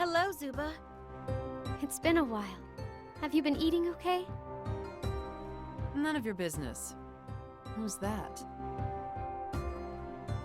Hello, Zuba. It's been a while. Have you been eating okay? None of your business. Who's that?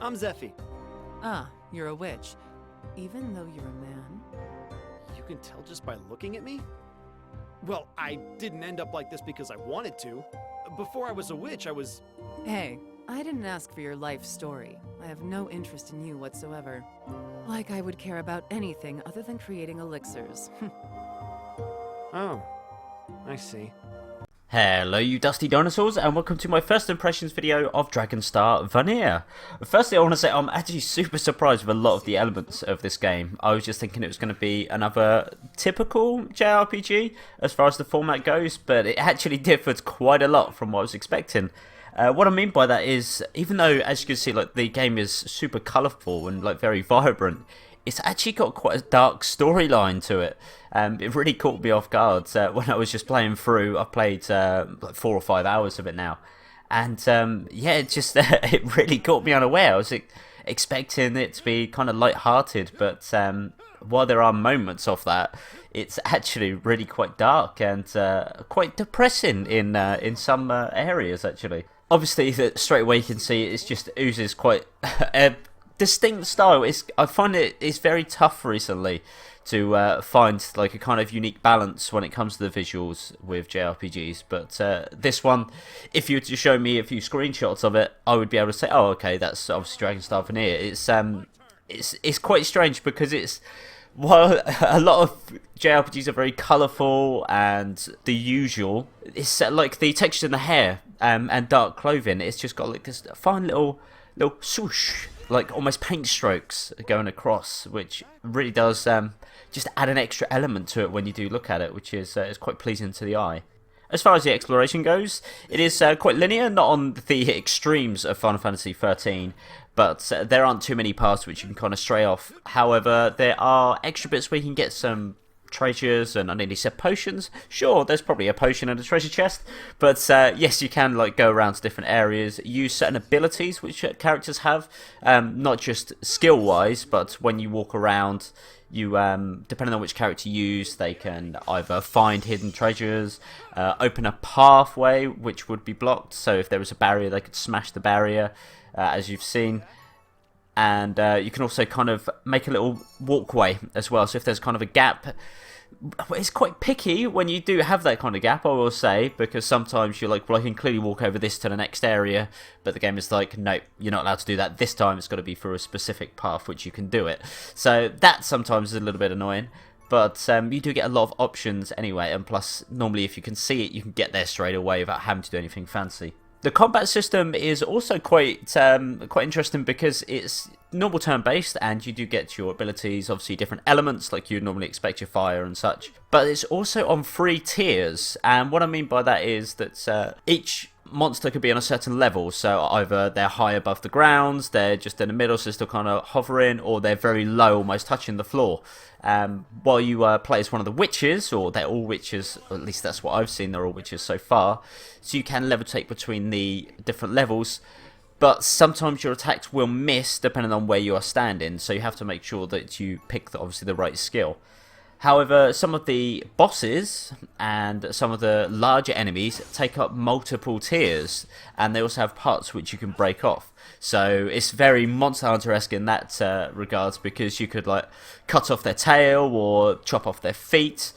I'm Zeffy. Ah, you're a witch. Even though you're a man. You can tell just by looking at me? Well, I didn't end up like this because I wanted to. Before I was a witch, I was... Hey, I didn't ask for your life story. I have no interest in you whatsoever. Like I would care about anything other than creating elixirs. Oh, I see. Hello you dusty dinosaurs, and welcome to my first impressions video of Dragon Star Varnir. Firstly, I want to say I'm actually super surprised with a lot of the elements of this game. I was just thinking it was going to be another typical JRPG as far as the format goes, but it actually differed quite a lot from what I was expecting. What I mean by that is, even though, as you can see, like the game is super colourful and like very vibrant, it's actually got quite a dark storyline to it. It really caught me off guard when I was just playing through. I've played like 4 or 5 hours of it now, and yeah, it just it really caught me unaware. I was expecting it to be kind of light-hearted, but while there are moments of that, it's actually really quite dark and quite depressing in some areas actually. Obviously, straight away you can see it just oozes quite a distinct style. I find it's very tough recently to find like a kind of unique balance when it comes to the visuals with JRPGs, but this one, if you were to show me a few screenshots of it, I would be able to say, oh okay, that's obviously Dragon Star Varnir. It's quite strange because while a lot of JRPGs are very colourful and the usual, it's like the texture in the hair and dark clothing, it's just got like this fine little swoosh, like almost paint strokes going across, which really does just add an extra element to it when you do look at it, which is quite pleasing to the eye. As far as the exploration goes, it is quite linear, not on the extremes of Final Fantasy XIII, but there aren't too many paths which you can kind of stray off. However, there are extra bits where you can get some treasures, and I nearly said potions. Sure, there's probably a potion and a treasure chest, but yes, you can like go around to different areas, use certain abilities which characters have, not just skill wise, but when you walk around, you depending on which character you use, they can either find hidden treasures, open a pathway which would be blocked, so if there was a barrier they could smash the barrier, as you've seen. And you can also kind of make a little walkway as well. So if there's kind of a gap, it's quite picky when you do have that kind of gap, I will say, because sometimes you're like, well, I can clearly walk over this to the next area, but the game is like, no, you're not allowed to do that this time. It's got to be through a specific path which you can do it. So that sometimes is a little bit annoying, but you do get a lot of options anyway. And plus, normally if you can see it, you can get there straight away without having to do anything fancy. The combat system is also quite interesting because it's normal turn-based, and you do get your abilities, obviously different elements like you'd normally expect, your fire and such. But it's also on 3 tiers, and what I mean by that is that each monster could be on a certain level, so either they're high above the ground, they're just in the middle, so still kind of hovering, or they're very low, almost touching the floor. While you play as one of the witches, or they're all witches, or at least that's what I've seen, they're all witches so far, so you can levitate between the different levels, but sometimes your attacks will miss depending on where you are standing, so you have to make sure that you pick obviously the right skill. However, some of the bosses and some of the larger enemies take up multiple tiers, and they also have parts which you can break off. So it's very Monster Hunter-esque in that regards, because you could like cut off their tail or chop off their feet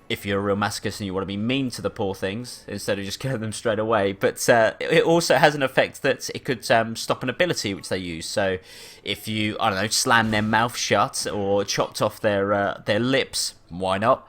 if you're a real masochist and you want to be mean to the poor things instead of just killing them straight away. But it also has an effect that it could stop an ability which they use. So if you, I don't know, slam their mouth shut or chopped off their lips, why not?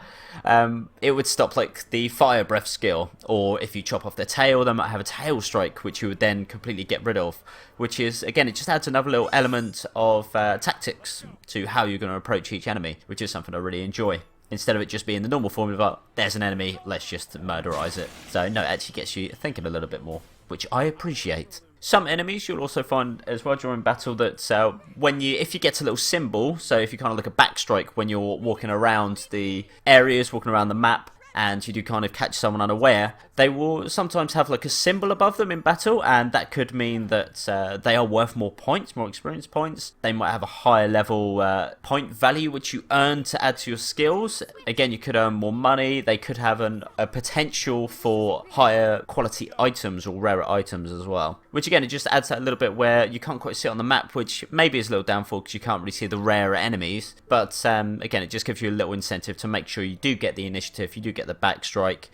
It would stop like the fire breath skill, or if you chop off their tail, they might have a tail strike which you would then completely get rid of, which is, again, it just adds another little element of tactics to how you're going to approach each enemy, which is something I really enjoy. Instead of it just being the normal formula of, there's an enemy, let's just murderize it. So no, it actually gets you thinking a little bit more, which I appreciate. Some enemies you'll also find as well during battle that if you get a little symbol, so if you kind of look at backstrike when you're walking around the areas, walking around the map, and you do kind of catch someone unaware, they will sometimes have like a symbol above them in battle, and that could mean that they are worth more points, more experience points. They might have a higher level point value which you earn to add to your skills. Again, you could earn more money. They could have a potential for higher quality items or rarer items as well, which again, it just adds that little bit where you can't quite see it on the map, which maybe is a little downfall because you can't really see the rarer enemies. But again, it just gives you a little incentive to make sure you do get the initiative, you do get the backstrike,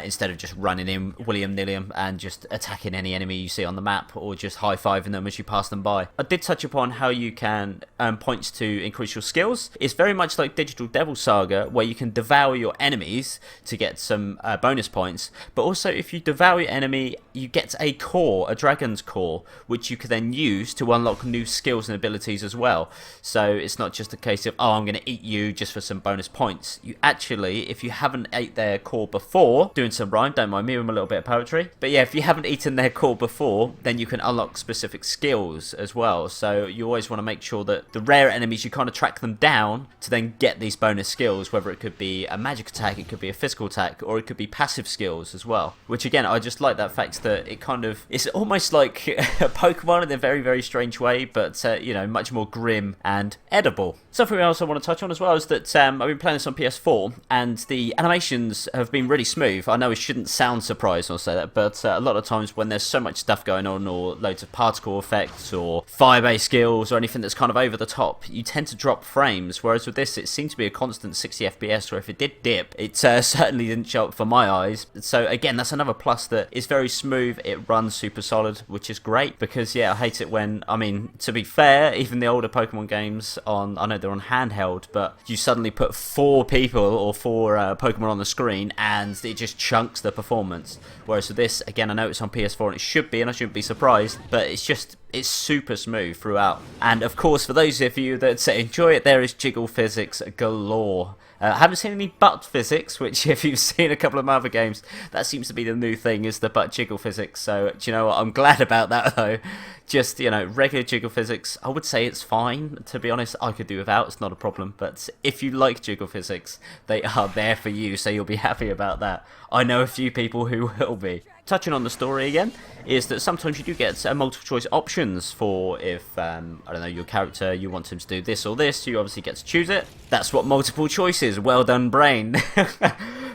instead of just running in willy-nilly and just attacking any enemy you see on the map, or just high-fiving them as you pass them by. I did touch upon how you can earn points to increase your skills. It's very much like Digital Devil Saga, where you can devour your enemies to get some bonus points, but also if you devour your enemy, you get a core, a dragon's core, which you can then use to unlock new skills and abilities as well. So it's not just a case of, oh, I'm going to eat you just for some bonus points. You actually, if you haven't ate their core before, doing some rhyme, don't mind me, with a little bit of poetry, but yeah, if you haven't eaten their core before, then you can unlock specific skills as well. So you always want to make sure that the rare enemies, you kind of track them down to then get these bonus skills, whether it could be a magic attack, it could be a physical attack, or it could be passive skills as well, which again, I just like that fact that it kind of, it's almost like a Pokemon in a very, very strange way, but you know, much more grim and edible. Something else I want to touch on as well is that I've been playing this on PS4, and the animations have been really smooth. I know it shouldn't sound surprised when I say that, but a lot of times when there's so much stuff going on, or loads of particle effects, or fire-based skills, or anything that's kind of over the top, you tend to drop frames, whereas with this, it seemed to be a constant 60 FPS, where if it did dip, it certainly didn't show up for my eyes. So again, that's another plus, that it's very smooth, it runs super solid, which is great, because yeah, I hate it when, I mean, to be fair, even the older Pokemon games on, I know they're on handheld, but you suddenly put 4 people or 4 Pokemon on the screen, and it just chunks the performance. Whereas with this, again, I know it's on PS4 and it should be, and I shouldn't be surprised, but it's super smooth throughout. And of course, for those of you that enjoy it, there is jiggle physics galore. I haven't seen any butt physics, which if you've seen a couple of my other games, that seems to be the new thing, is the butt jiggle physics. So, do you know what, I'm glad about that though. Just, you know, regular jiggle physics, I would say it's fine. To be honest, I could do without, it's not a problem. But if you like jiggle physics, they are there for you, so you'll be happy about that. I know a few people who will be. Touching on the story again, is that sometimes you do get multiple choice options for if, I don't know, your character, you want him to do this or this, you obviously get to choose it. That's what multiple choice is. Well done, brain.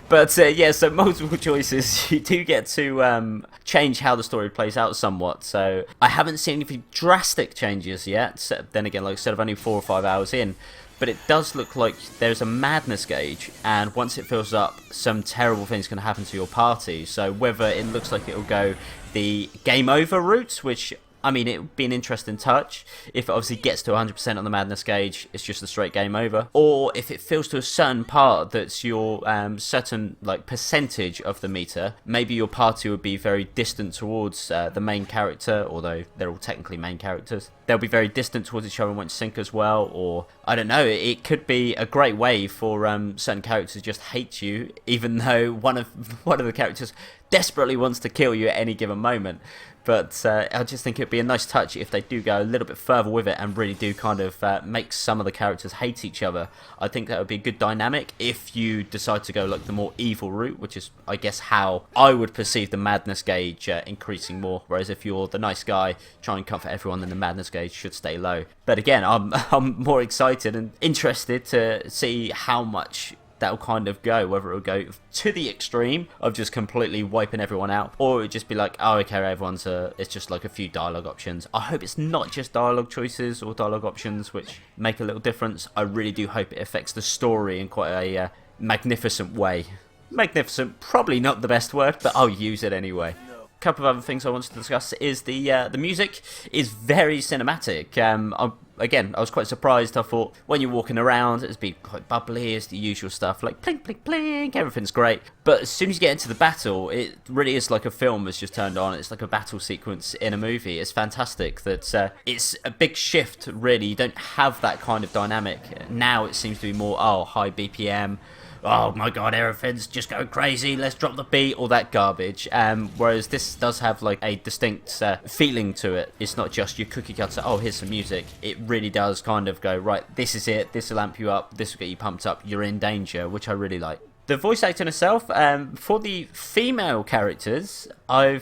But yeah, so multiple choices, you do get to change how the story plays out somewhat. So I haven't seen any drastic changes yet. Then again, like I said, I'm only 4 or 5 hours in. But it does look like there's a madness gauge, and once it fills up, some terrible things can happen to your party. So whether it looks like it'll go the game over route, which, I mean, it would be an interesting touch. If it obviously gets to 100% on the madness gauge, it's just a straight game over. Or if it fills to a certain part that's your certain like percentage of the meter, maybe your party would be very distant towards the main character, although they're all technically main characters. They'll be very distant towards each other and won't sync as well, or I don't know, it could be a great way for certain characters just hate you, even though one of the characters desperately wants to kill you at any given moment. But I just think it'd be a nice touch if they do go a little bit further with it and really do kind of make some of the characters hate each other. I think that would be a good dynamic if you decide to go like the more evil route, which is, I guess, how I would perceive the madness gauge increasing more. Whereas if you're the nice guy, try and comfort everyone, then the madness gauge should stay low. But again, I'm more excited and interested to see how much that'll kind of go, whether it'll go to the extreme of just completely wiping everyone out, or it'll just be like, oh, okay, everyone's it's just like a few dialogue options. I hope it's not just dialogue choices or dialogue options which make a little difference. I really do hope it affects the story in quite a magnificent way. Magnificent, probably not the best word, but I'll use it anyway. Couple of other things I wanted to discuss is the music is very cinematic. Again, I was quite surprised. I thought when you're walking around, it's be quite bubbly, it's the usual stuff like plink, plink, plink, everything's great. But as soon as you get into the battle, it really is like a film that's just turned on. It's like a battle sequence in a movie. It's fantastic. That it's a big shift, really. You don't have that kind of dynamic. Now it seems to be more, high BPM. Oh my god, everything's just going crazy, let's drop the beat, all that garbage. Whereas this does have like a distinct feeling to it. It's not just your cookie cutter, oh, here's some music. It really does kind of go, right, this is it, this will amp you up, this will get you pumped up, you're in danger, which I really like. The voice acting itself, for the female characters, I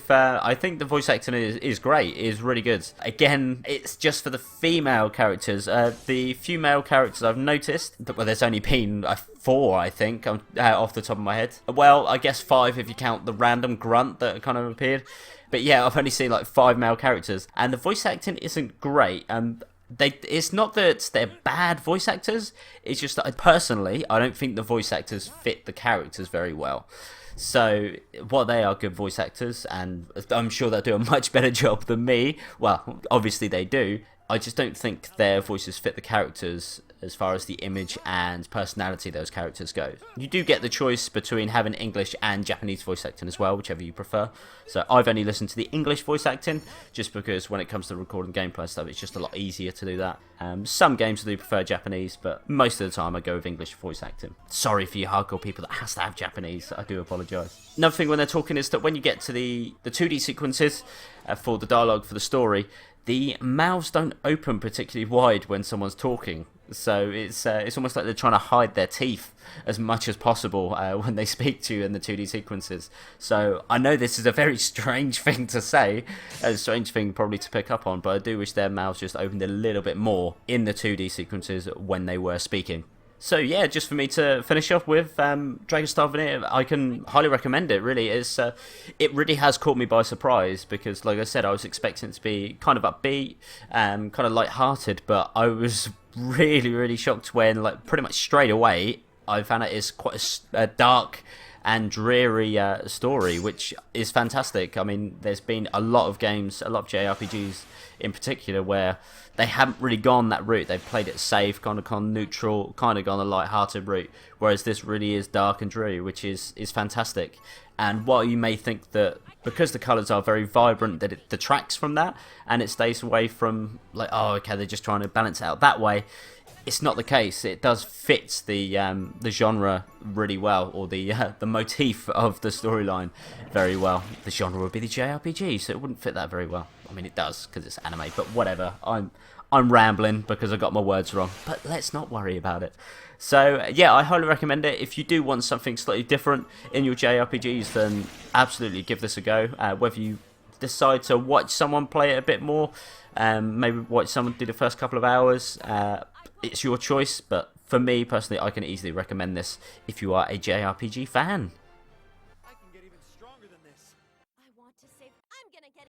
think the voice acting is great, is really good. Again, it's just for the female characters. The few male characters I've noticed, well, there's only been 4, I think, off the top of my head. Well, I guess 5 if you count the random grunt that kind of appeared. But yeah, I've only seen like 5 male characters, and the voice acting isn't great. It's not that they're bad voice actors, it's just that I don't think the voice actors fit the characters very well. So, while they are good voice actors, and I'm sure they'll do a much better job than me, well, obviously they do, I just don't think their voices fit the characters as far as the image and personality those characters go. You do get the choice between having English and Japanese voice acting as well, whichever you prefer. So I've only listened to the English voice acting, just because when it comes to recording gameplay stuff, it's just a lot easier to do that. Some games I do prefer Japanese, but most of the time I go with English voice acting. Sorry for you hardcore people that has to have Japanese, I do apologise. Another thing when they're talking is that when you get to the 2D sequences for the dialogue for the story, the mouths don't open particularly wide when someone's talking. So it's almost like they're trying to hide their teeth as much as possible when they speak to you in the 2D sequences. So I know this is a very strange thing to say, a strange thing probably to pick up on, but I do wish their mouths just opened a little bit more in the 2D sequences when they were speaking. So yeah, just for me to finish off with Dragon Star Varnir, I can highly recommend it. Really, it really has caught me by surprise because, like I said, I was expecting it to be kind of upbeat, kind of light-hearted, but I was really shocked when, like, pretty much straight away, I found out it's quite a dark and dreary story, which is fantastic. I mean, there's been a lot of games, a lot of JRPGs in particular, where they haven't really gone that route. They've played it safe, kind of gone neutral, kind of gone a light-hearted route, whereas this really is dark and dreary, which is fantastic. And while you may think that because the colours are very vibrant that it detracts from that, and it stays away from, like, oh, okay, they're just trying to balance it out that way, it's not the case. It does fit the genre really well, or the motif of the storyline very well. The genre would be the JRPG, so it wouldn't fit that very well. I mean, it does because it's anime, but whatever. I'm rambling because I got my words wrong, but let's not worry about it. So yeah, I highly recommend it. If you do want something slightly different in your JRPGs, then absolutely give this a go. Whether you decide to watch someone play it a bit more, maybe watch someone do the first couple of hours, it's your choice, but for me personally, I can easily recommend this if you are a JRPG fan.